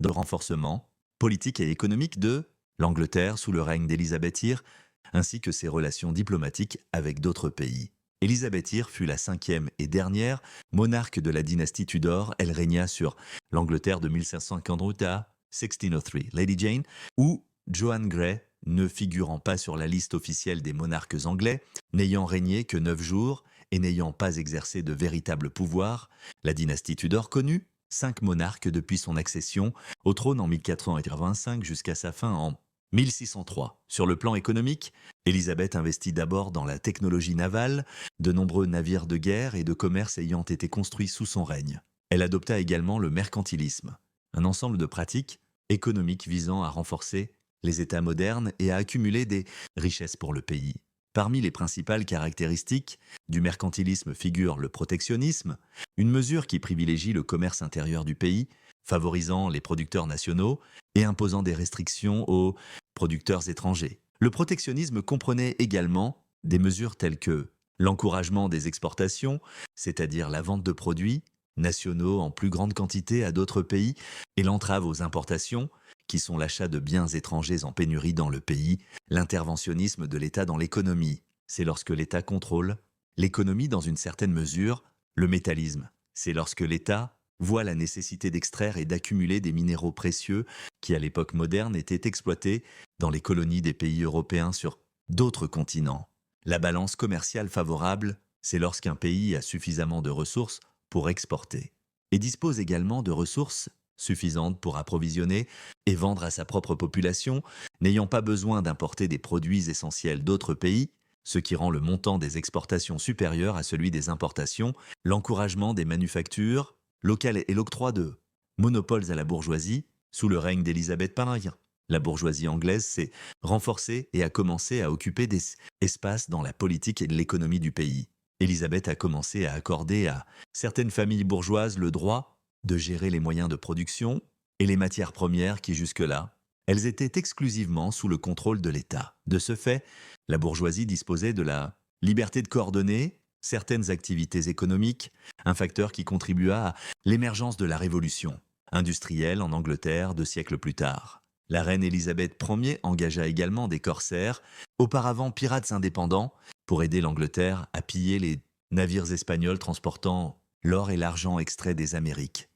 dans le renforcement politique et économique de l'Angleterre sous le règne d'Élisabeth I, ainsi que ses relations diplomatiques avec d'autres pays. Élisabeth I fut la cinquième et dernière monarque de la dynastie Tudor. Elle régna sur l'Angleterre de 1550 à 1603. Lady Jane ou Joan Grey, ne figurant pas sur la liste officielle des monarques anglais, n'ayant régné que 9 jours et n'ayant pas exercé de véritable pouvoir, la dynastie Tudor connut 5 monarques depuis son accession au trône en 1485 jusqu'à sa fin en 1603. Sur le plan économique, Élisabeth investit d'abord dans la technologie navale, de nombreux navires de guerre et de commerce ayant été construits sous son règne. Elle adopta également le mercantilisme, un ensemble de pratiques économiques visant à renforcer les États modernes et à accumuler des richesses pour le pays. Parmi les principales caractéristiques du mercantilisme figure le protectionnisme, une mesure qui privilégie le commerce intérieur du pays, favorisant les producteurs nationaux et imposant des restrictions aux producteurs étrangers. Le protectionnisme comprenait également des mesures telles que l'encouragement des exportations, c'est-à-dire la vente de produits nationaux en plus grande quantité à d'autres pays, et l'entrave aux importations, qui sont l'achat de biens étrangers en pénurie dans le pays, l'interventionnisme de l'État dans l'économie. C'est lorsque l'État contrôle l'économie dans une certaine mesure. Le métallisme, c'est lorsque l'État voit la nécessité d'extraire et d'accumuler des minéraux précieux qui, à l'époque moderne, étaient exploités dans les colonies des pays européens sur d'autres continents. La balance commerciale favorable, c'est lorsqu'un pays a suffisamment de ressources pour exporter et dispose également de ressources suffisantes pour approvisionner et vendre à sa propre population, n'ayant pas besoin d'importer des produits essentiels d'autres pays, ce qui rend le montant des exportations supérieur à celui des importations, l'encouragement des manufactures locales et l'octroi de monopoles à la bourgeoisie sous le règne d'Élisabeth I. La bourgeoisie anglaise s'est renforcée et a commencé à occuper des espaces dans la politique et l'économie du pays. Élisabeth a commencé à accorder à certaines familles bourgeoises le droit de gérer les moyens de production et les matières premières qui jusque-là, elles étaient exclusivement sous le contrôle de l'État. De ce fait, la bourgeoisie disposait de la liberté de coordonner certaines activités économiques, un facteur qui contribua à l'émergence de la révolution industrielle en Angleterre 2 siècles plus tard. La reine Élisabeth Ier engagea également des corsaires, auparavant pirates indépendants, pour aider l'Angleterre à piller les navires espagnols transportant l'or et l'argent extraits des Amériques.